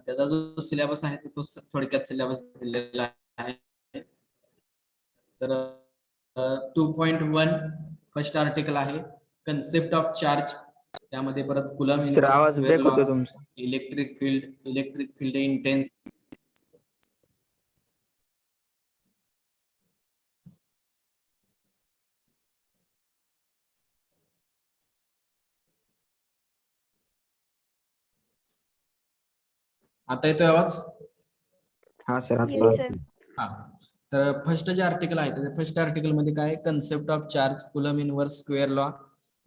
त्याचा जो सिलेबस आहे तो थोडक्यात सिलेबस दिलेला आहे. तर 2.1 फर्स्ट आर्टिकल आहे कन्सेप्ट ऑफ चार्ज. त्यामध्ये परत कुलम सर इनव्हर्स आवाज स्क्वेअर ब्रेक लॉ, होतोय तुमचा. Electric field intense. आता येतोय आवाज? हा सर आता Yes, sir. हा. तर फर्स्ट जे आर्टिकल आहे तर फर्स्ट आर्टिकल मध्ये काय concept of charge, coulomb inverse square law,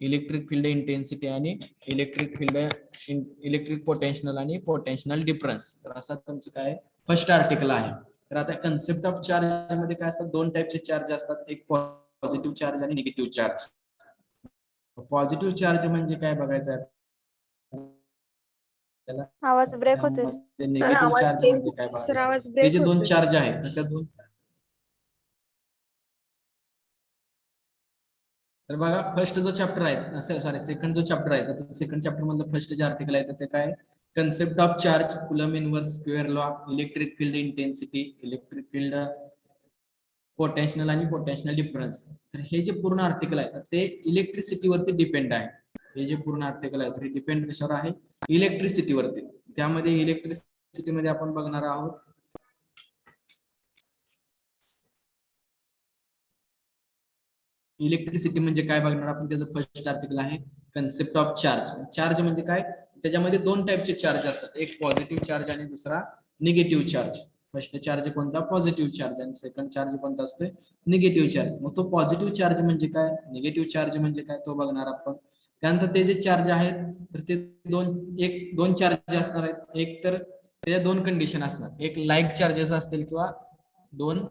electric field intensity आणि इलेक्ट्रिक पोटेन्शियल आणि पोटेन्शियल डिफरन्स. तर असा तुमचं काय फर्स्ट आर्टिकल आहे. तर आता कन्सेप्ट ऑफ चार्ज मध्ये काय असतात, दोन टाइपचे चार्ज असतात, एक पॉझिटिव्ह चार्ज आणि निगेटिव्ह चार्ज. पॉझिटिव्ह चार्ज म्हणजे काय बघायचं आहे त्याला. आवाज ब्रेक होतोय. निगेटिव्ह चार्ज म्हणजे काय सर बघायचं, आवाज ते ब्रेक जे दोन होतोय. चार्ज आहेत तर त्या दोन. तर बघा फर्स्ट जो चॅप्टर आहे, सॉरी सेकंड जो चॅप्टर आहे तर सेकंड चॅप्टर मधलं फर्स्ट जे आर्टिकल आहे तर ते काय concept of charge, coulomb inverse square law, electric field intensity, electric field potential आणि पोटेन्शियल डिफरन्स. तर हे जे पूर्ण आर्टिकल आहे ते इलेक्ट्रिसिटी वरती डिपेंड आहे. हे जे पूर्ण आर्टिकल आहे ते डिपेंड कशावर आहे, इलेक्ट्रिसिटी वरती. त्यामध्ये इलेक्ट्रिसिटी मध्ये आपण बघणार आहोत इलेक्ट्रिसिटी म्हणजे काय बघणार आपण. त्याचं फर्स्ट आर्टिकल आहे कन्सेप्ट ऑफ चार्ज. चार्ज म्हणजे काय, त्याच्यामध्ये दोन टाइपचे चार्ज असतात, एक पॉझिटिव्ह चार्ज आणि दुसरा निगेटिव्ह चार्ज. फर्स्ट चार्ज कोणता, पॉझिटिव्ह चार्ज, आणि सेकंड चार्ज कोणता असतोय, निगेटिव्ह चार्ज. मग तो पॉझिटिव्ह चार्ज म्हणजे काय, निगेटिव्ह चार्ज म्हणजे काय तो बघणार आपण. त्यानंतर ते जे चार्ज आहेत तर ते दोन चार्ज असणार आहेत. एक तर त्याच्या दोन कंडिशन असणार, एक लाईक चार्जेस असतील किंवा दोन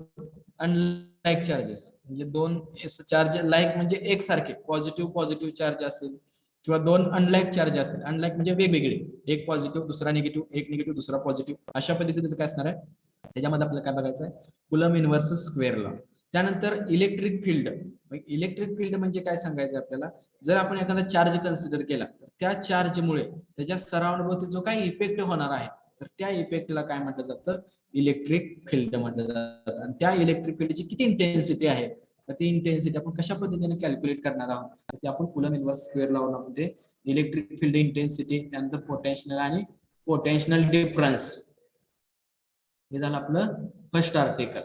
अनलाईक चार्जेस. म्हणजे दोन चार्ज लाईक म्हणजे एकसारखे पॉझिटिव्ह चार्ज असेल किंवा दोन अनलाईक चार्ज असतील. अनलाईक म्हणजे वेगवेगळे, एक पॉझिटिव्ह दुसरा निगेटिव्ह, एक निगेटिव्ह दुसरा पॉझिटिव्ह, अशा पद्धतीने काय असणार आहे. त्याच्यामध्ये आपल्याला काय बघायचं आहे, कुलम इनव्हर्स स्क्वेअर लॉ. त्यानंतर इलेक्ट्रिक फील्ड. इलेक्ट्रिक फील्ड म्हणजे काय सांगायचं आपल्याला, जर आपण एखादा चार्ज कन्सिडर केला तर त्या चार्जमुळे त्याच्या सराउंडवरती जो काही इफेक्ट होणार आहे तर त्या इफेक्टला काय म्हटलं जातं, इलेक्ट्रिक फील्ड म्हटलं जातं. आणि त्या इलेक्ट्रिक फील्डची किती इंटेन्सिटी आहे तर ती इंटेन्सिटी आपण कशा पद्धतीने कॅल्क्युलेट करणार आहोत तर ते आपण कुलम इनव्हर्स स्क्वेअर लॉ मध्ये इलेक्ट्रिक फील्ड इंटेन्सिटी, त्यानंतर पोटेन्शियल आणि पोटेन्शियल डिफरन्स. हे झालं आपलं फर्स्ट आर्टिकल.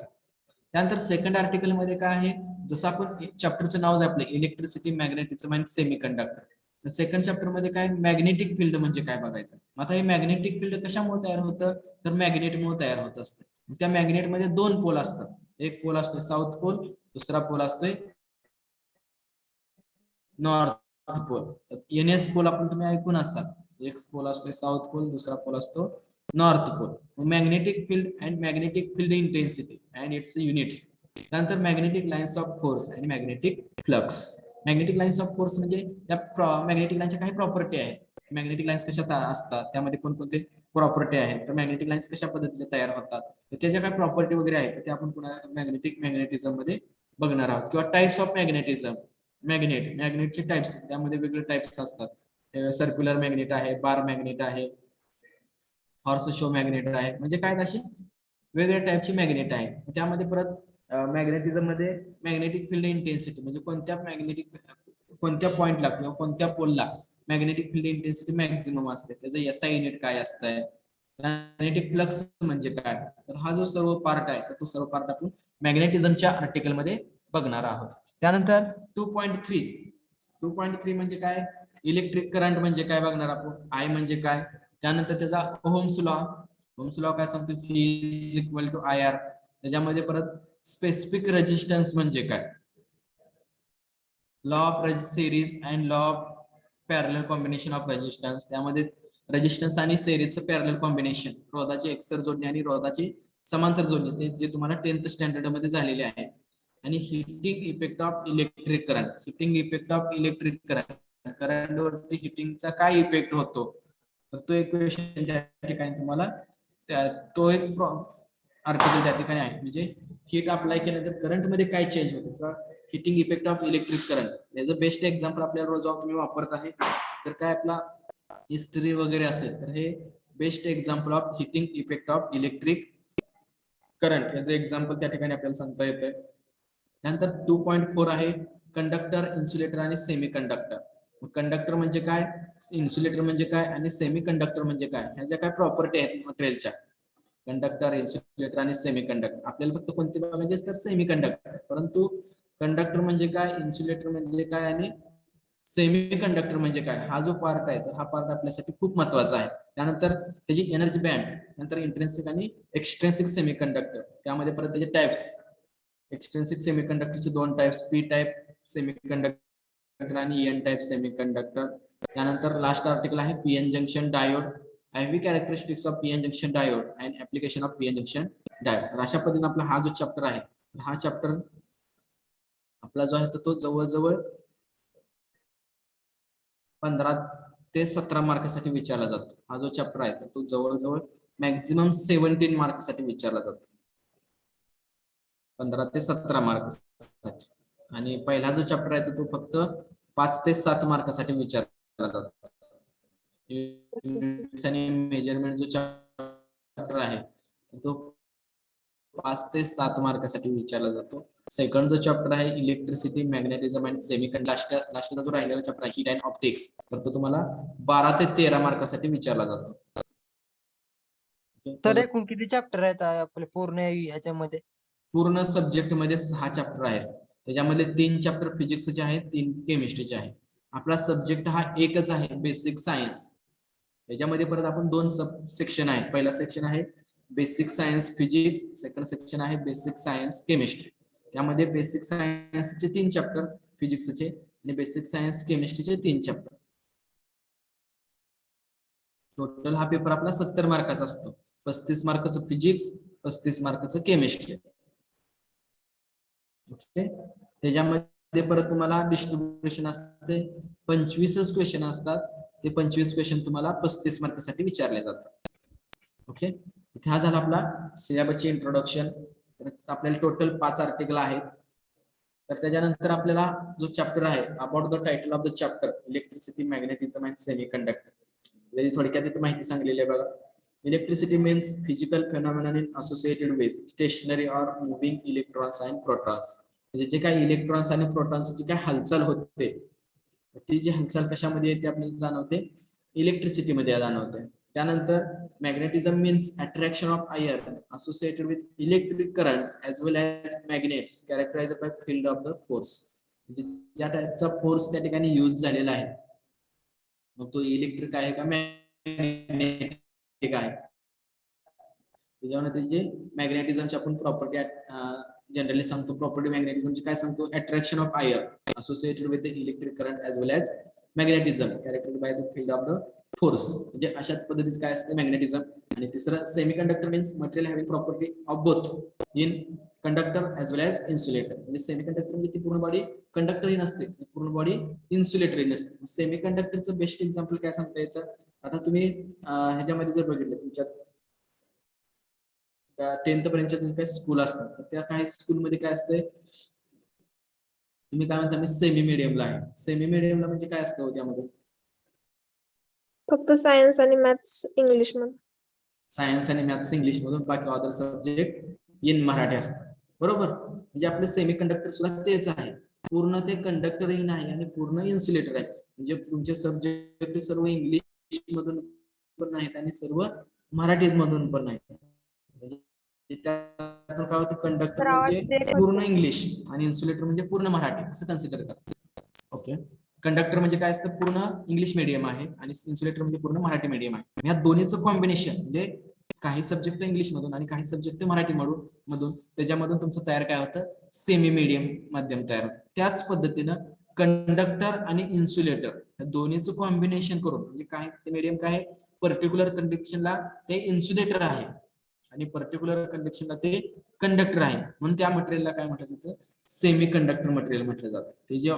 त्यानंतर सेकंड आर्टिकल मध्ये काय आहे, जसं आपण चॅप्टरचं नाव आपलं इलेक्ट्रिसिटी, मॅग्नेटिझम आणि सेमीकंडक्टर. सेकंड चॅप्टर मध्ये काय मॅग्नेटिक फील्ड म्हणजे काय बघायचं. आता हे मॅग्नेटिक फील्ड कशामुळे तयार होतं तर मॅग्नेटमुळे तयार होत असते. त्या मॅग्नेट मध्ये दोन पोल असतात, एक पोल असतोय साऊथ पोल, दुसरा पोल असतोय नॉर्थ पोल. एनएस पोल आपण तुम्ही ऐकून असाल, एक पोल असतोय साऊथ पोल, दुसरा पोल असतो north pole. Magnetic field and magnetic field intensity and its units. त्यानंतर मॅग्नेटिक लाईन्स ऑफ फोर्स आणि magnetic flux. Magnetic lines of force म्हणजे त्या मॅग्नेटिक लाईनच्या काही प्रॉपर्टी आहेत. मॅग्नेटिक लाईन्स कशा असतात, त्यामध्ये कोणकोणते प्रॉपर्टी आहेत, तर मॅग्नेटिक लाईन्स कशा पद्धतीने तयार होतात, तर त्याच्या काय प्रॉपर्टी वगैरे आहेत ते आपण पुन्हा मॅग्नेटिझम मध्ये बघणार आहोत. किंवा टाइप्स ऑफ मॅग्नेटिझम. मॅग्नेटचे टाइप्स, त्यामध्ये वेगवेगळे टाइप्स असतात. सर्क्युलर मॅग्नेट आहे, बार मॅग्नेट आहे, हॉर्स शो मॅग्नेट आहे, म्हणजे काय अशी वेगवेगळ्या टाइपची मॅग्नेट आहे. त्यामध्ये परत मॅग्नेटिझम मध्ये मॅग्नेटिक फील्ड इंटेन्सिटी म्हणजे कोणत्या पॉइंटला किंवा कोणत्या पोलला मॅग्नेटिक फील्ड इंटेन्सिटी मॅक्झिमम असते, त्याचं एसआय युनिट काय असतंय. मॅग्नेटिक फ्लक्स म्हणजे काय, तर हा जो सर्व पार्ट आहे तो सर्व पार्ट आपण मॅग्नेटिझमच्या आर्टिकल मध्ये बघणार आहोत. त्यानंतर 2.3 म्हणजे काय, इलेक्ट्रिक करंट म्हणजे काय बघणार आपण, आय म्हणजे काय. त्यानंतर त्याचा ओहम्स लॉ काय सांगतो, V is equal to IR. त्याच्यामध्ये परत स्पेसिफिक रेजिस्टन्स म्हणजे काय, law of series and law of parallel combination of resistance. त्यामध्ये रेजिस्टन्स आणि सिरीजचं पॅरलल कॉम्बिनेशन, रोधाची एकसर जोडणी आणि रोधाची समांतर जोडणी, जे तुम्हाला 10th स्टँडर्ड मध्ये झालेले आहे. आणि heating effect of electric current. Heating effect of electric current, current वरती हिटिंगचा काय इफेक्ट होतो तर तो एक क्वेश्चन त्या ठिकाणी तुम्हाला, तो एक आर्टिकल त्या ठिकाणी आहे. म्हणजे हीट अप्लाय केल्यानंतर करंट मध्ये काय चेंज होतो किंवा heating effect of electric current. याचं बेस्ट एक्झाम्पल आपल्या रोज तुम्ही वापरत आहे. जर काय आपला इस्त्री वगैरे असेल तर हे best example of heating effect of electric current याचं एक्झाम्पल त्या ठिकाणी आपल्याला सांगता येतंय. त्यानंतर 2.4 आहे कंडक्टर, इन्सुलेटर आणि सेमी कंडक्टर. कंडक्टर म्हणजे काय, इन्सुलेटर म्हणजे काय आणि सेमी कंडक्टर म्हणजे काय, ह्या ज्या काय प्रॉपर्टी आहेत मटेरियलच्या, कंडक्टर, इन्सुलेटर आणि सेमी कंडक्टर, आपल्याला फक्त कोणते बघायचे तर सेमी कंडक्टर. परंतु कंडक्टर म्हणजे काय, इन्सुलेटर म्हणजे काय आणि सेमी कंडक्टर म्हणजे काय, हा जो पार्ट आहे तर हा पार्ट आपल्यासाठी खूप महत्वाचा आहे. त्यानंतर त्याची एनर्जी बँड, नंतर इंट्रिन्सिक आणि एक्सट्रिन्सिक सेमी कंडक्टर, त्यामध्ये परत त्याचे टाइप्स, एक्सट्रिन्सिक सेमी कंडक्टरचे दोन types, P type semi conductor आणि एन टाइप सेमी कंडक्टर. त्यानंतर लास्ट आर्टिकल आहे PN junction diode, IV characteristics of PN junction diode and application of PN junction diode. अशा पद्धतीने आपला हा जो चॅप्टर आहे, हा चॅप्टर आपला जो आहे तर तो जवळजवळ 15 ते 17 मार्कासाठी विचारला जातो. हा जो चॅप्टर आहे तो जवळजवळ मॅक्झिमम 17 मार्कसाठी विचारला जातो, 15 ते 17 मार्कसाठी. आणि पहिला जो चॅप्टर आहे तो फक्त 5 ते 7 मार्कासाठी विचारला जातो. आणि मेजरमेंट जो चॅप्टर आहे तो 5 ते 7 मार्कासाठी विचारला जातो. सेकंड जो चॅप्टर आहे इलेक्ट्रिसिटी, मॅग्नेटिझम अँड सेमीकंडक्टर, लास्टला जो राहिलेला चॅप्टर आहे हीट अँड ऑप्टिक्स, तर तो तुम्हाला 12 ते 13 मार्कासाठी विचारला जातो. तर एकूण किती चॅप्टर आहेत आपले पूर्ण याच्यामध्ये? पूर्ण सब्जेक्ट मध्ये 6 चॅप्टर आहेत. त्याच्यामध्ये 3 चॅप्टर फिजिक्सचे आहेत, 3 केमिस्ट्रीचे आहेत. आपला सब्जेक्ट हा एकच आहे, बेसिक सायन्स. त्याच्यामध्ये परत आपण 2 सब सेक्शन आहेत. पहिला सेक्शन आहे basic science physics, second section आहे बेसिक सायन्स केमिस्ट्री. त्यामध्ये बेसिक सायन्सचे 3 चॅप्टर फिजिक्सचे आणि बेसिक सायन्स केमिस्ट्रीचे 3 चॅप्टर. टोटल हा पेपर आपला 70 मार्काचा असतो. 35 मार्काचं फिजिक्स, 35 मार्काचं केमिस्ट्री. ओके, त्याच्यामध्ये परत तुम्हाला डिस्ट्रीब्युशन असते, 25 क्वेश्चन असतात. ते 25 क्वेश्चन तुम्हाला 35 मार्कासाठी विचारले जातात. ओके, इथे हा झाला आपला सिलेबसचे इंट्रोडक्शन. आपल्याला टोटल 5 आर्टिकल आहेत. तर त्याच्यानंतर आपल्याला जो चॅप्टर आहे about the title of the chapter electricity, magnetism and semi conductor, त्याची थोडक्यात इथे माहिती सांगलेली आहे बघा. Electricity means physical phenomenon associated with stationary or moving electrons and protons. म्हणजे जे काही इलेक्ट्रॉन्स आणि प्रोटॉन्सची काय हालचाल होते, ती जी हालचाल कशामध्ये येते आपल्याला जाणवते, इलेक्ट्रिसिटी मध्ये जाणवते. त्यानंतर magnetism means attraction of iron associated with electric current as well as magnets characterized by field of the force. म्हणजे ज्या टाइपचा फोर्स त्या ठिकाणी यूज झालेला आहे, मग तो इलेक्ट्रिक आहे का मॅग्नेटिक आहे. त्याच्यामध्ये जे मॅग्नेटिझमची आपण प्रॉपर्टी जनरली सांगतो, प्रॉपर्टी मॅग्नेटिझमची काय सांगतो, attraction of iron associated with the electric current as well as magnetism characterized by the field of the force. म्हणजे अशा पद्धतीचं काय असते मॅग्नेटिझम. आणि तिसरं semiconductor means material having property of both in conductor as well as insulator. म्हणजे semiconductor म्हणजे ती पूर्ण बॉडी कंडक्टरही नसते, पूर्ण बॉडी इन्सुलेटरही नसते. सेमीकंडक्टरचं बेस्ट एक्झाम्पल काय सांगता येतं, आता तुम्ही ह्याच्यामध्ये जर बघितलं तुमच्या 10th पर्यंतच्या काही स्कूल असतात, तर त्या काही स्कूलमध्ये काय असते, तुम्ही काय म्हणता मी सेमी मीडियमला आहे. सेमी मीडियमला म्हणजे काय असतं त्यामध्ये, फक्त सायन्स आणि मॅथ्स इंग्लिश मध्ये, सायन्स आणि मॅथ्स इंग्लिश मधून, बाकी अदर सब्जेक्ट इन मराठी असतात, बरोबर. म्हणजे आपले सेमी कंडक्टर सुद्धा तेच आहे, पूर्ण ते कंडक्टरही नाही आणि पूर्ण इन्सुलेटर आहे. म्हणजे तुमचे सब्जेक्ट सर्व इंग्लिश मधून पण नाहीत आणि सर्व मराठी मधून पण नाहीत. काय होतं, कंडक्टर म्हणजे पूर्ण इंग्लिश आणि इन्सुलेटर म्हणजे पूर्ण मराठी असं कन्सिडर करतात. ओके, कंडक्टर म्हणजे काय असतं, पूर्ण इंग्लिश मीडियम आहे आणि इन्सुलेटर म्हणजे पूर्ण मराठी मीडियम आहे. ह्या दोन्हीचं कॉम्बिनेशन म्हणजे काही सब्जेक्ट इंग्लिश मधून आणि काही सब्जेक्ट मराठी मधून त्याच्यामधून तुमचं तयार काय होतं, सेमी मीडियम माध्यम तयार होतं. त्याच पद्धतीनं कंडक्टर आणि इन्सुलेटर या दोन्हीचं कॉम्बिनेशन करून, म्हणजे काय मीडियम काय, पर्टिक्युलर कंडिशनला ते इन्सुलेटर आहे आणि पर्टिक्युलर कंडिशनला ते कंडक्टर आहे, म्हणून त्या मटेरियलला काय म्हटलं जातं, सेमी कंडक्टर मटेरियल म्हटलं जातं. ते जे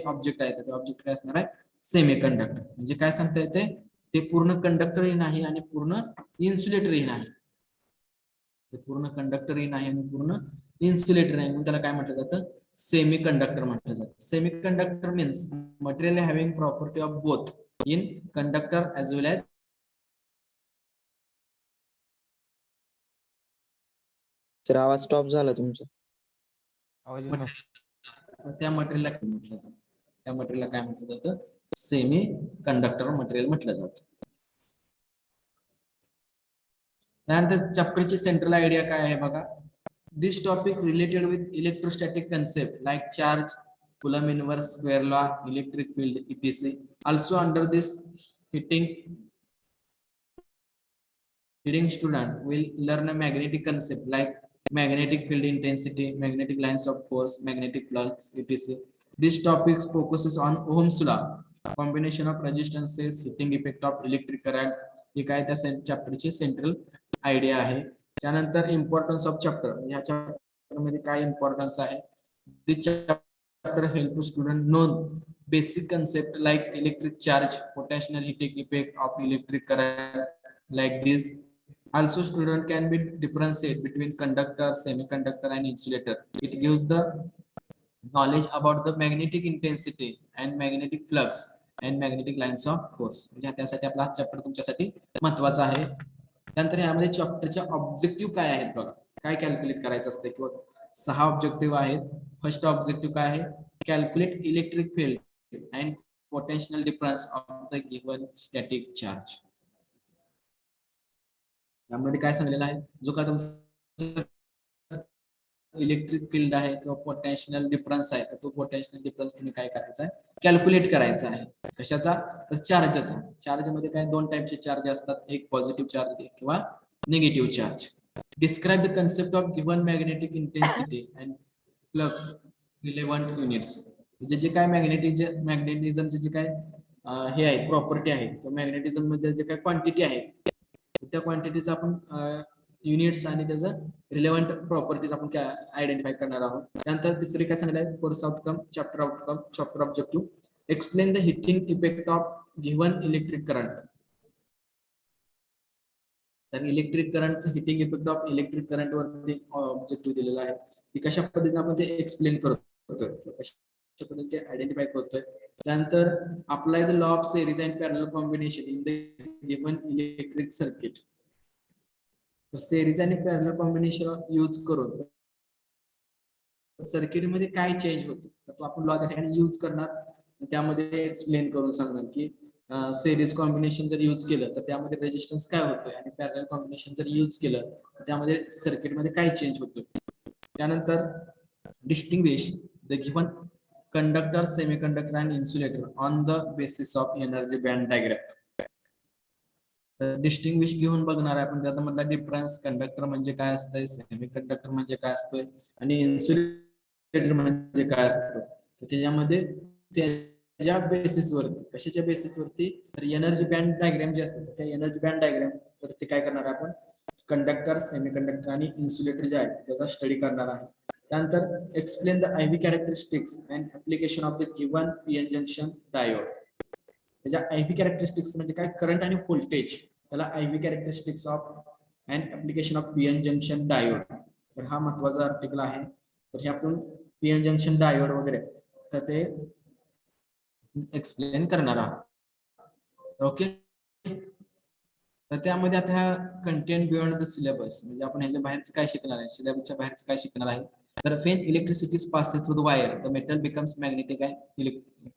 ऑब्जेक्ट आहे ते ऑब्जेक्ट काय असणार आहे, सेमी कंडक्टर. म्हणजे काय सांगता येते, ते पूर्ण कंडक्टरही नाही आणि पूर्ण इन्सुलेटरही नाही, ते पूर्ण कंडक्टरही नाही आणि पूर्ण इन्सुलेटर नाही, म्हणून त्याला काय म्हटलं जातं, सेमी कंडक्टर म्हटलं जातं. Semi conductor means material having property of both in conductor as well as sir आवाज स्टॉप झाला तुमचा. आवाज येत नाही. त्या मटेरियलला काय म्हटलं जातं? त्या मटेरियलला काय म्हटलं जातं? सेमी कंडक्टर मटेरियल म्हटलं जातं. त्यानंतर चॅप्टरची सेंट्रल आयडिया काय आहे बघा. This topic related with electrostatic concept like charge, Coulomb inverse, square law, electric field, etc. Also under this heating student will learn a magnetic concept like magnetic field intensity, magnetic lines of force, magnetic flux, etc. This topic focuses on Ohm's law, combination of resistances, heating effect of electric current. ही काय त्या चॅप्टरची central idea आहे. त्यानंतर importance of chapter, ह्या chapter मध्ये काय importance आहे. दिस chapter help student know basic concept like electric charge, potential heating effect of electric current like this. Also student can be differentiate between conductor, semiconductor and insulator. It gives the knowledge about the magnetic intensity and magnetic flux and magnetic lines of force. म्हणजे त्यासाठी आपला chapter तुमच्यासाठी महत्त्वाचा आहे. त्यानंतर यामध्ये चॅप्टरचे objective काय आहेत बघा. काय कॅल्क्युलेट करायचं असते किंवा 6 ऑब्जेक्टिव्ह आहेत. फर्स्ट ऑब्जेक्टिव्ह काय आहे. Calculate electric field and potential difference of the given static charge. यामध्ये काय सांगलेलं आहे. जो का तुमचा इलेक्ट्रिक फील्ड आहे किंवा पोटेन्शियल डिफरन्स आहे, तर तो पोटेन्शियल डिफरन्स तुम्ही काय करायचा आहे. कॅल्क्युलेट करायचा आहे. कशाचा. तर चार्जचा. चार्ज मध्ये काय 2 टाइपचे चार्ज असतात. एक पॉझिटिव्ह चार्ज किंवा negative charge. Describe the concept of given magnetic intensity and flux relevant units. म्हणजे जे काय मॅग्नेटिझमचे जे काय हे आहे प्रॉपर्टी आहे किंवा मॅग्नेटिझम मध्ये जे काय क्वांटिटी आहे त्या क्वांटिटीचा आपण युनिट्स आणि त्याचं रिलेव्हंट प्रॉपर्टीज आपण आयडेंटिफाय करणार आहोत. त्यानंतर तिसरी काय सांगितलं आहे. Course outcome, chapter objective. Explain the heating effect of given electric current. तर इलेक्ट्रिक करंटचं heating effect of electric current वरती ऑब्जेक्टिव्ह दिलेला आहे. ती कशा पद्धतीने आपण ते एक्सप्लेन करतोय, कशा पद्धतीने ते आयडेंटिफाय करतोय. त्यानंतर apply the law of series and parallel combination in the given electric circuit. Series आणि पॅरलल कॉम्बिनेशन यूज करून सर्किट मध्ये काय चेंज होतो, तर तो आपण लॉ त्या ठिकाणी यूज करणार. त्यामध्ये एक्सप्लेन करून सांगणार की सिरीज कॉम्बिनेशन जर यूज केलं तर त्यामध्ये रेजिस्टन्स काय होतोय आणि पॅरलल कॉम्बिनेशन जर यूज केलं तर त्यामध्ये सर्किट मध्ये काय चेंज होतोय. त्यानंतर distinguish the given conductor, semiconductor and insulator on the basis of energy band diagram. Distinguish घेऊन बघणार आहे आपण त्यामधला डिफरन्स. कंडक्टर म्हणजे काय असतंय, सेमीकंडक्टर म्हणजे काय असतोय आणि इन्सुलेटर म्हणजे काय असतं. त्याच्यामध्ये त्या बेसिस वरती, कशाच्या बेसिस वरती, तर एनर्जी बँड डायग्राम जे असतात त्या एनर्जी बँड डायग्राम वरती काय करणार आपण कंडक्टर, सेमीकंडक्टर आणि इन्सुलेटर जे आहे त्याचा स्टडी करणार आहे. त्यानंतर explain the IV characteristics and application of the given PN junction diode. त्याच्या IV कॅरेक्टरिस्टिक्स म्हणजे काय, करंट आणि व्होल्टेज, त्याला IV characteristics of and application of PN junction diode. तर हा महत्वाचा आर्टिकल आहे. तर हे आपण पीएन जंक्शन डायोड वगैरे तर ते एक्सप्लेन करणार आहोत. ओके. तर त्यामध्ये आता कंटेंट बियॉन्ड द सिलेबस म्हणजे आपण ह्याच्या बाहेरचं काय शिकणार आहे, सिलेबसच्या बाहेरचं काय शिकणार आहे. तर when electricity passes through the wire, the metal becomes magnetic and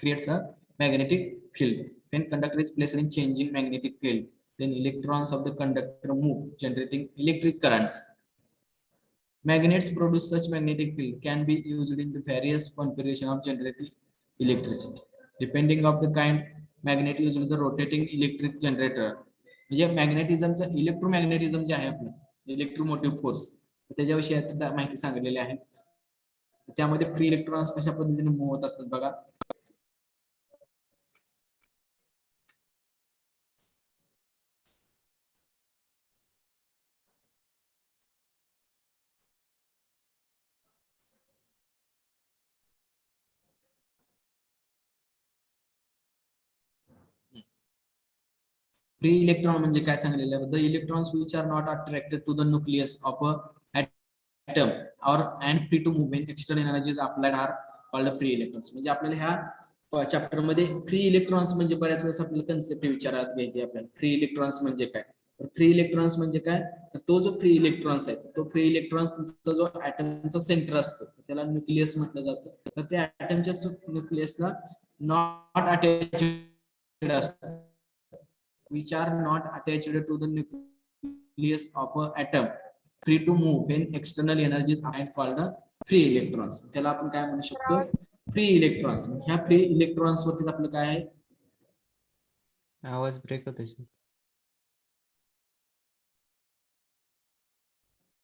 creates a magnetic field. When conductor is placed in changing magnetic field, then electrons of the conductor move, generating electric currents. Magnets produce such magnetic field can be used in the various configuration of generating electricity. Depending of the kind, magnet used in the rotating electric generator. म्हणजे मॅग्नेटिझमचा इलेक्ट्रोमॅग्नेटिझम जे आहे आपलं electromotive force त्याच्याविषयी माहिती सांगितलेली आहे. त्यामध्ये free electrons कशा पद्धतीने मूव्ह होत असतात बघा. फ्री इलेक्ट्रॉन म्हणजे काय सांगितलेलं आहे. The electrons which are not attracted to the nucleus of a atom or and free to move in external energies applied are called free electrons. म्हणजे आपल्याला ह्या चॅप्टर मध्ये फ्री इलेक्ट्रॉन्स म्हणजे बऱ्याच वेळेस आपल्याला कन्सेप्ट विचारात घ्यायची आपल्याला. फ्री इलेक्ट्रॉन्स म्हणजे काय, फ्री इलेक्ट्रॉन्स म्हणजे काय, तर तो जो फ्री इलेक्ट्रॉन्स आहे तो फ्री इलेक्ट्रॉन्स तुमचा जो ऍटमचा सेंटर असतो त्याला न्यूक्लियस म्हटलं जातं. तर त्या ऍटमच्या न्यूक्लियसला नॉट अटॅच्ड असतं, which are not attached to the nucleus of an atom, free to move when external energies are called free electrons. त्याला आपण काय म्हणू शकतो, फ्री इलेक्ट्रॉन्स. ह्या फ्री इलेक्ट्रॉन्स वरती आपलं काय आहे, आवाज ब्रेक होतोय सर.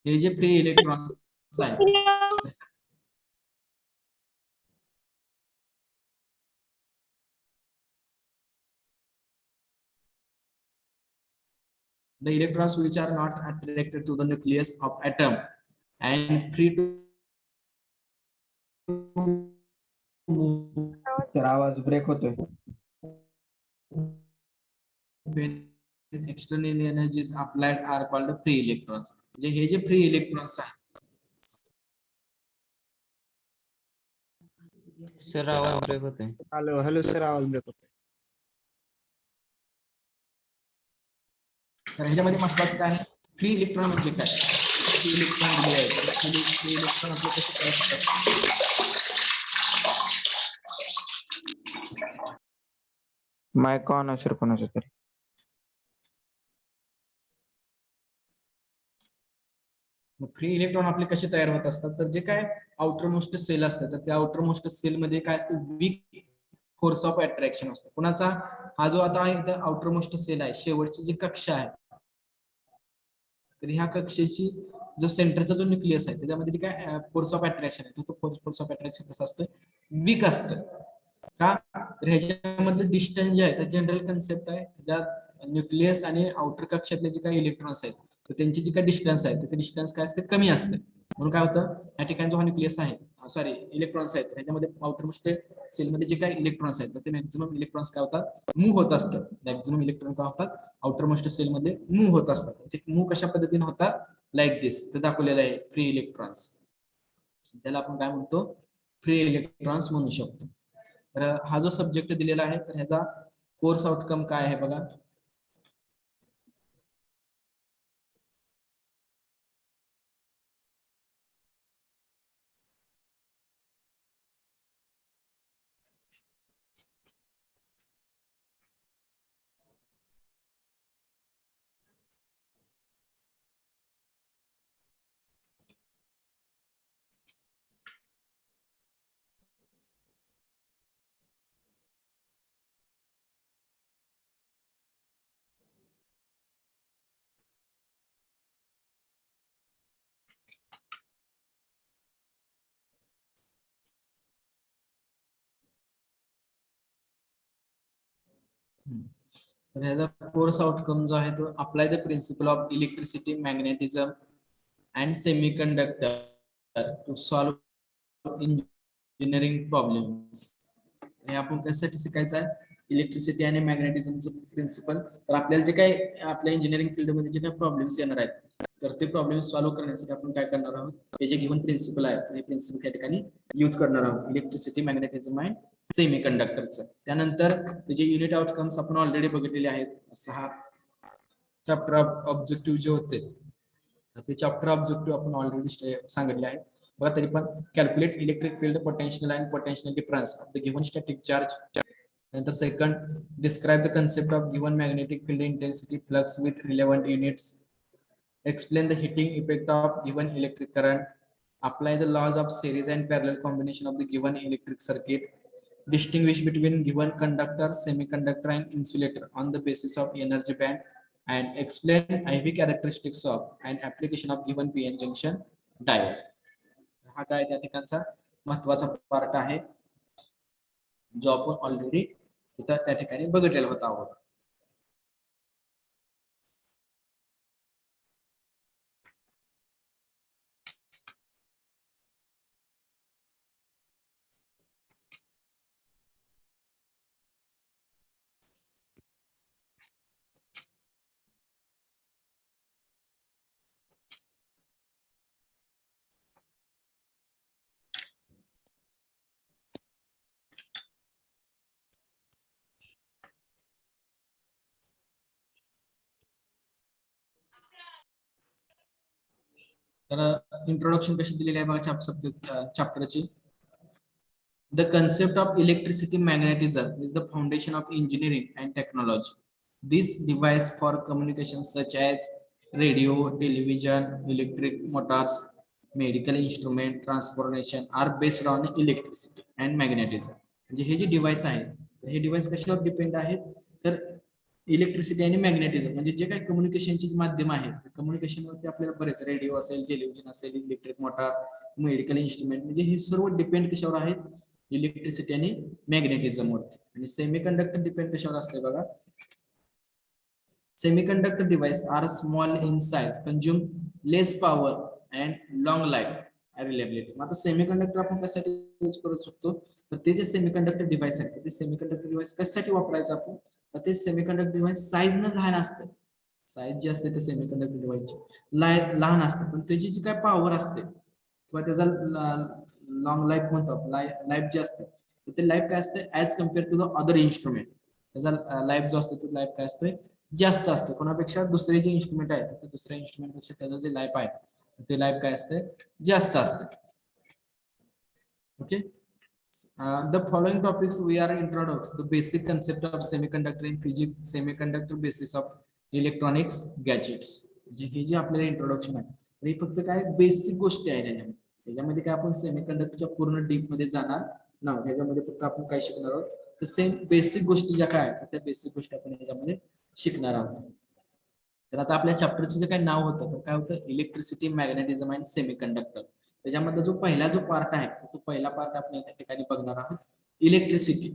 हे जे फ्री इलेक्ट्रॉन्स आहेत the electrons which are not attracted to the nucleus of atom and free to move sir आवाज ब्रेक होतोय. when external energies applied are called free electrons. म्हणजे हे जे फ्री इलेक्ट्रॉन्स आहेत सर आवाज ब्रेक होतोय. Hello hello sir, आवाज break होतोय. तर ह्याच्यामध्ये महत्वाचं काय आहे, फ्री इलेक्ट्रॉन म्हणजे काय, फ्री इलेक्ट्रॉन दिले आहेत, फ्री इलेक्ट्रॉन आपले कसे तयार होतात. माईक ऑन आहे सर कोणाचं तरी. फ्री इलेक्ट्रॉन आपले कसे तयार होत असतात, तर जे काय आउटर मोस्ट सेल असतात तर त्या आउटर मोस्ट सेल मध्ये काय असतं, वीक फोर्स ऑफ अट्रॅक्शन असतो कुणाचा, हा जो आता आहे आउटर मोस्ट सेल आहे, शेवटची जी कक्षा आहे, तर ह्या कक्षेची जो सेंटरचा जो न्यूक्लियस आहे त्याच्यामध्ये जे काय फोर्स ऑफ अट्रॅक्शन आहे तो फोर्स ऑफ अट्रॅक्शन कसा असतो, वीक असतं. का, तर ह्याच्यामधलं डिस्टन्स जे आहे तर जनरल कन्सेप्ट आहे, ज्यात न्यूक्लियस आणि आउटर कक्षातले जे काही इलेक्ट्रॉन्स आहेत तर त्यांची जी काही डिस्टन्स आहे ते डिस्टन्स काय असते, कमी असते. म्हणून काय होतं, या ठिकाणी जो हा न्यूक्लियस आहे, सॉरी इलेक्ट्रॉन्स आहेत ह्याच्यामध्ये आउटर मोस्ट सेलमध्ये जे काही इलेक्ट्रॉन्स आहेत तर ते मॅक्झिमम इलेक्ट्रॉन्स काय होतात, मूव्ह होत असतात. मॅक्झिमम इलेक्ट्रॉन काय होतात, आउटर मोस्ट सेलमध्ये मूव्ह होत असतात. ते मूव्ह कशा पद्धतीने होतात, लाईक दिस, ते दाखवलेलं आहे फ्री इलेक्ट्रॉन्स. त्याला आपण काय म्हणतो, फ्री इलेक्ट्रॉन्स म्हणू शकतो. तर हा जो सब्जेक्ट दिलेला आहे तर ह्याचा कोर्स आउटकम काय आहे बघा, तर ह्याचा कोर्स आउटकम जो आहे तो, apply the principle of electricity, magnetism and semiconductor to solve engineering problems. हे आपण कशासाठी शिकायचं आहे, इलेक्ट्रिसिटी आणि मॅग्नेटिझमचं प्रिन्सिपल. तर आपल्याला जे काही आपल्या इंजिनिअरिंग फील्डमध्ये जे काही प्रॉब्लेम्स येणार आहेत तर ते प्रॉब्लेम सॉल्व्ह करण्यासाठी आपण काय करणार आहोत, हे जे गिव्हन प्रिन्सिपल आहे हे प्रिन्सिपल त्या ठिकाणी यूज करणार आहोत, इलेक्ट्रिसिटी, मॅग्नेटिझम अँड सेमी कंडक्टरचं. त्यानंतर त्याचे युनिट आउटकम्स आपण ऑलरेडी बघितलेले आहेत. 6 चॅप्टर ऑब्जेक्टिव्ह जे होते ते चॅप्टर ऑब्जेक्टिव्ह आपण ऑलरेडी सांगितले आहेत बघा. तरी पण calculate electric field, potential and potential difference of the given static charge. नंतर second, describe the concept of given magnetic field intensity flux with relevant units. Explain the heating effect of given electric current. Apply the laws of series and parallel combination of the given electric circuit. Distinguish between given conductor, semiconductor, and insulator on the basis of energy band. And explain IV characteristics of and application of given PN junction diode. हा काय त्या ठिकाणचा महत्वाचा part आहे जो आपण already इथं त्या ठिकाणी बघितलेला होता. तर इंट्रोडक्शन कशी दिलेली आहे बघा subject चॅप्टरची. The concept of electricity magnetism is the foundation of engineering and technology. This device for communication such as radio, television, electric motors, medical instrument, transportation are based on electricity and magnetism. म्हणजे हे जे device आहे हे device कशावर depend आहेत तर electricity आणि magnetism म्हणजे जे काही कम्युनिकेशनची माध्यम आहेत कम्युनिकेशन वरती आपल्याला बरेच रेडिओ असेल, टेलिव्हिजन असेल, इलेक्ट्रिक मोटार, मेडिकल इन्स्ट्रुमेंट म्हणजे हे सर्व डिपेंड कशावर आहेत इलेक्ट्रिसिटी आणि मॅग्नेटिझम वरती. आणि सेमीकंडक्टर डिपेंड कशावर असते बघा. Semiconductor device are small in size, consume less power and long life reliability. आता सेमीकंडक्टर आपण कशासाठी यूज करू शकतो तर ते जे सेमीकंडक्टर डिव्हाइस आहे ते सेमीकंडक्टर डिव्हाइस कशासाठी वापरायचं आपण तर ते सेमीकंडक्टर डिव्हाइस साईज न लहान असते. साईज जी असते ते सेमीकंडक्टर डिव्हाइसची लहान असते पण त्याची जी काय पॉवर असते किंवा त्याचा लॉंग लाईफ म्हणतो लाईफ जे असते ते लाईफ काय असते as compare to the other instrument. त्याचा लाईफ जो असतो तो लाईफ काय असतोय जास्त असते कोणापेक्षा. दुसरे जे इन्स्ट्रुमेंट आहेत ते दुसऱ्या इन्स्ट्रुमेंट पेक्षा त्याचं जे लाईफ आहे ते लाईफ काय असते जास्त असते. Okay. The following topics we are introduce the basic concept of semiconductor in physics, semiconductor basis of electronics gadgets. हे जे आपल्याला इंट्रोडक्शन आहे तर हे फक्त काय बेसिक गोष्टी आहेत त्याच्यामध्ये काय आपण सेमीकंडक्टरच्या पूर्ण डीप मध्ये जाणार नाही. त्याच्यामध्ये फक्त आपण काय शिकणार आहोत तर सेम बेसिक गोष्टी ज्या काय आहेत त्या बेसिक गोष्टी आपण याच्यामध्ये शिकणार आहोत. तर आता आपल्या चॅप्टरचं जे काय नाव होतं तर काय होतं इलेक्ट्रिसिटी, मॅग्नेटिझम अँड सेमीकंडक्टर. त्याच्यामध्ये जो पहिला जो पार्ट आहे तो पहिला पार्ट आपण या ठिकाणी बघणार आहोत इलेक्ट्रिसिटी.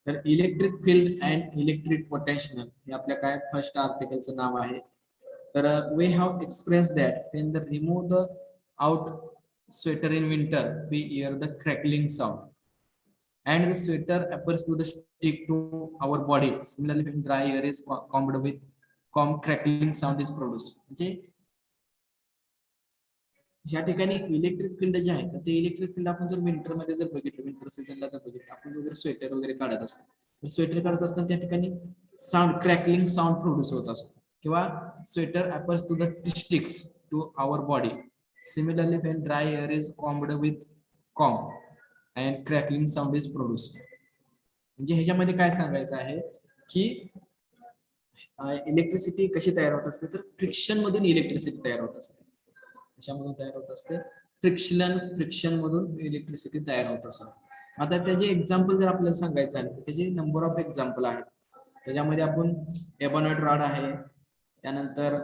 तर electric field and electric potential हे आपल्या काय फर्स्ट आर्टिकलचं नाव आहे. तर we have experience that when the remove the out sweater in winter we hear the crackling sound and the sweater appears to the stick to our body. Similarly, when dry air is combed with calm crackling sound is produced. म्हणजे या ठिकाणी electric field जे आहे ते electric field आपण जर winter मध्ये जर बघितलं विंटर सीझनला जर बघितलं आपण जर स्वेटर वगैरे काढत असतो तर स्वेटर काढत असताना त्या ठिकाणी साऊंड क्रॅकलिंग साऊंड प्रोड्यूस होत असतो किंवा sweater appears to the sticks to our body. Similarly, when dry air is combed with calm and crackling sound is produced. म्हणजे ह्याच्यामध्ये काय सांगायचं आहे की इलेक्ट्रिसिटी कशी तयार होत असते तर फ्रिक्शन मधून इलेक्ट्रिसिटी तयार होत असते. कशामधून तयार होत असते फ्रिक्शन मधून इलेक्ट्रिसिटी तयार होत असते. आता त्याचे एक्झाम्पल जर आपल्याला सांगायचं आहे तर त्याचे नंबर ऑफ एक्झाम्पल आहेत. त्याच्यामध्ये आपण एबोनाइट रॉड आहे, त्यानंतर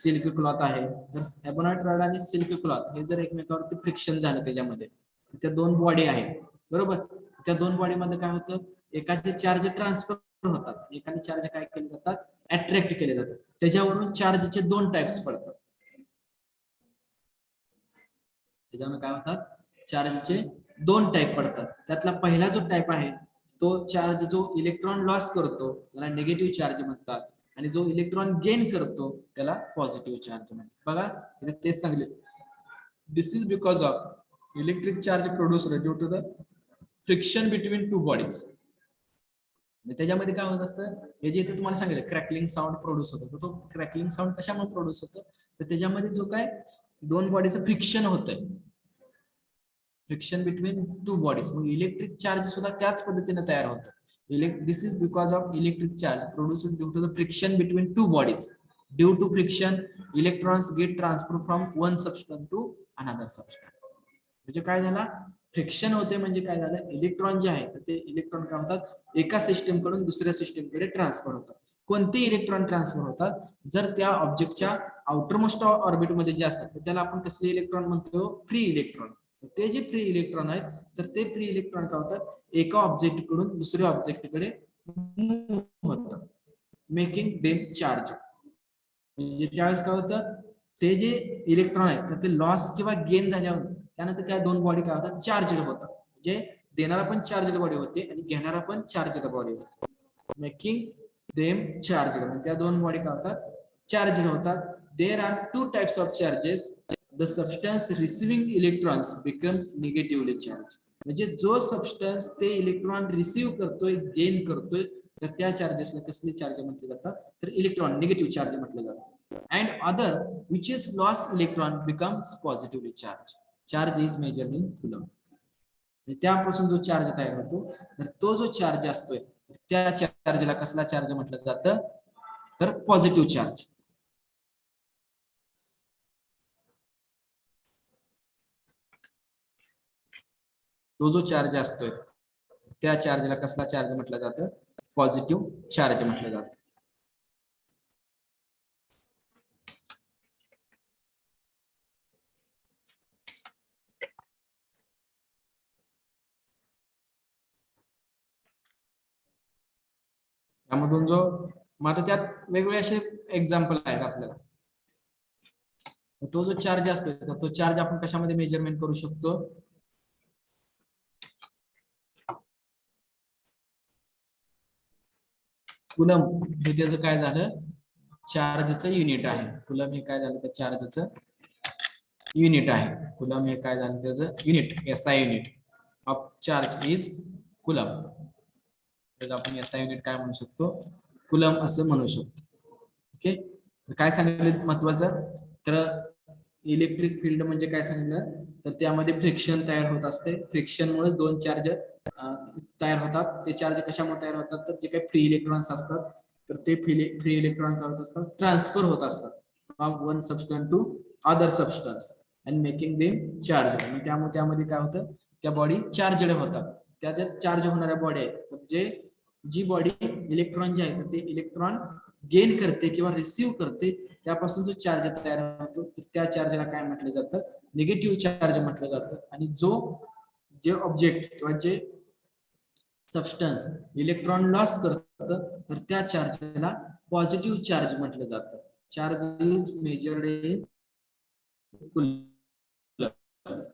सिल्क क्लॉथ आहे. तर एबोनाइट रॉड आणि सिल्क क्लॉथ हे जर एकमेकावरती फ्रिक्शन झालं त्याच्यामध्ये त्या दोन बॉडी आहेत बरोबर. त्या दोन बॉडी मध्ये काय होतं एकाचे चार्ज ट्रान्सफर होतात, एकाने चार्ज काय केले जातात अट्रॅक्ट केले जातात. त्याच्यावरून चार्जचे दोन टाइप्स पडतात. त्याच्यावर काय होतात चार्जचे दोन टाइप पडतात. त्यातला पहिला जो टाइप आहे तो चार्ज जो इलेक्ट्रॉन लॉस करतो त्याला निगेटिव्ह चार्ज म्हणतात आणि जो इलेक्ट्रॉन गेन करतो त्याला पॉझिटिव्ह चार्ज म्हणतात. बघा तेच सांगले this is because of electric charge produced due to the friction between two bodies. त्याच्यामध्ये काय होत असतं हे जे इथे तुम्हाला सांगितलं क्रॅकलिंग साऊंड प्रोड्यूस होतो. तो क्रॅकलिंग साऊंड कशामुळे प्रोड्यूस होतो तर त्याच्यामध्ये जो काय दोन बॉडीचं फ्रिक्शन होतंय फ्रिक्शन बिटवीन टू बॉडीज. मग इलेक्ट्रिक चार्ज सुद्धा त्याच पद्धतीने तयार होतो. This is because of electric charge produced due to the friction between two bodies. Due to friction electrons get transfer from one substance to another substance. म्हणजे काय झाला friction होते म्हणजे काय झालं इलेक्ट्रॉन जे आहे ते इलेक्ट्रॉन काय होतात एका सिस्टम कडून दुसऱ्या सिस्टम कडे ट्रान्सफर होतात. कोणते इलेक्ट्रॉन ट्रान्सफर होतात जर त्या ऑब्जेक्टच्या आउटरमोस्ट ऑर्बिट मध्ये जे असतात त्याला आपण कसले इलेक्ट्रॉन म्हणतो फ्री इलेक्ट्रॉन. ते जे फ्री इलेक्ट्रॉन आहेत तर ते फ्री इलेक्ट्रॉन काय होतात एका ऑब्जेक्ट कडून दुसऱ्या ऑब्जेक्ट कडे मूव्ह होतात मेकिंग देम चार्ज. म्हणजे त्यावेळेस काय होतं ते जे इलेक्ट्रॉन आहेत तर ते लॉस किंवा गेन झाल्यावर त्यानंतर त्या दोन बॉडी काय होतात चार्जड होतात. म्हणजे देणारा पण चार्जड बॉडी होते आणि घेणारा पण चार्जड बॉडी होते मेकिंग देम चार्जड. त्या दोन बॉडी काय होतात चार्जड होतात. There are two types of charges. The substance receiving electrons become negatively charge. म्हणजे जो सबस्टन्स ते इलेक्ट्रॉन रिसिव्ह करतोय गेन करतोय तर त्या चार्जेसला कसले चार्ज म्हटले जातात तर इलेक्ट्रॉन निगेटिव्ह चार्ज म्हटलं जातं. And other which is loss electron becomes positively charge. Charge is measured in coulomb. त्यापासून जो चार्ज तयार होतो तर तो जो चार्ज असतोय त्या चार्जला कसला चार्ज म्हटलं जातं तर पॉझिटिव्ह चार्ज. तो जो चार्ज असतोय त्या चार्जला कसला चार्ज म्हटलं जातं पॉझिटिव्ह चार्ज म्हटलं जातं. त्यामधून जो मग आता त्यात वेगवेगळे असे एक्झाम्पल आहेत आपल्याला. तो जो चार्ज असतो तो चार्ज आपण कशामध्ये मेजरमेंट करू शकतो कुलम हे त्याचं काय झालं चार्जचं युनिट आहे. कुलम हे काय झालं त्या चार्जचं युनिट आहे. कुलम हे काय झालं त्याचं unit SI unit of charge is coulomb. त्याला आपण एसआय युनिट काय म्हणू शकतो कुलम असं म्हणू शकतो. ओके काय सांगितलं महत्वाचं तर इलेक्ट्रिक फील्ड म्हणजे काय सांगितलं तर त्यामध्ये फ्रिक्शन तयार होत असते. फ्रिक्शन मुळे दोन चार्ज तयार होतात. ते चार्ज कशामुळे तयार होतात तर जे काही फ्री इलेक्ट्रॉन्स असतात तर ते फ्री इलेक्ट्रॉन काय होत असतात ट्रान्सफर होत असतात from one substance to other substance and making them charge. आणि त्यामुळे त्यामध्ये काय होतं त्या बॉडी चार्जड होतात. त्याच्यात चार्ज होणाऱ्या बॉडी आहेत जे जी बॉडी इलेक्ट्रॉन जे आहे ते इलेक्ट्रॉन गेन करते किंवा रिसिव्ह करते त्यापासून जो चार्ज तयार होतो त्या चार्जला काय म्हटलं जातं निगेटिव्ह चार्ज म्हटलं जातं. आणि जे ऑब्जेक्ट किंवा जे सबस्टन्स इलेक्ट्रॉन लॉस करतं तर त्या चार्जला पॉझिटिव्ह चार्ज म्हटलं जातं. Charge is measured in coulomb.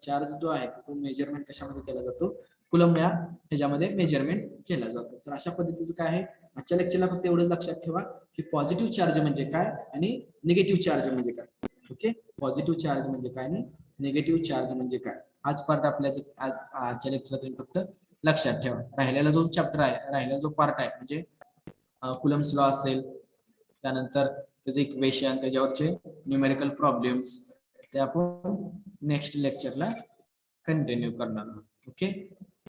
Charge जो आहे तो मेजरमेंट कशामध्ये केला जातो कुलम या ह्याच्यामध्ये मेजरमेंट केला जातो. तर अशा पद्धतीचं काय आहे आजच्या लेक्चरला फक्त एवढं लक्षात ठेवा की पॉझिटिव्ह चार्ज म्हणजे काय आणि निगेटिव्ह चार्ज म्हणजे काय. ओके पॉझिटिव्ह चार्ज म्हणजे काय आणि निगेटिव्ह चार्ज म्हणजे काय हाच पार्ट आपल्या आजच्या लेक्चरला तुम्ही फक्त लक्षात ठेवा. राहिलेला जो चॅप्टर आहे राहिलेला जो पार्ट आहे म्हणजे कुलम्स लॉ असेल त्यानंतर त्याचे इक्वेशन त्याच्यावरचे न्यूमेरिकल प्रॉब्लेम्स ते आपण नेक्स्ट लेक्चरला कंटिन्यू करणार आहोत. ओके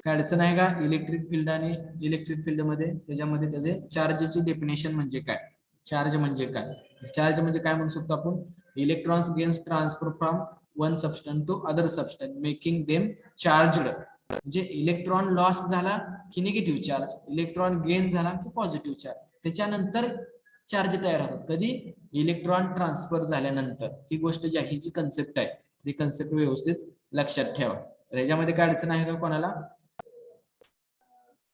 काय अडचण आहे का इलेक्ट्रिक फील्ड आणि इलेक्ट्रिक फील्ड मध्ये त्याच्यामध्ये त्याचे चार्जची डेफिनेशन म्हणजे काय चार्ज म्हणजे काय चार्ज म्हणजे काय म्हणू शकतो आपण electrons gains transfer from one substance to other substance making them charged. म्हणजे इलेक्ट्रॉन लॉस झाला की निगेटिव्ह चार्ज इलेक्ट्रॉन गेन झाला की पॉझिटिव्ह चार्ज त्याच्यानंतर चार्ज तयार होतात. कधी इलेक्ट्रॉन ट्रान्सफर झाल्यानंतर. ही गोष्ट जी आहे ही जी कन्सेप्ट आहे ती कन्सेप्ट व्यवस्थित लक्षात ठेवा. तर ह्याच्यामध्ये काय अडचण आहे का कोणाला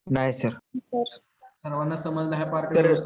नाही सर. तर सर्वांना समजला हा पार्ट तर व्यवस्थित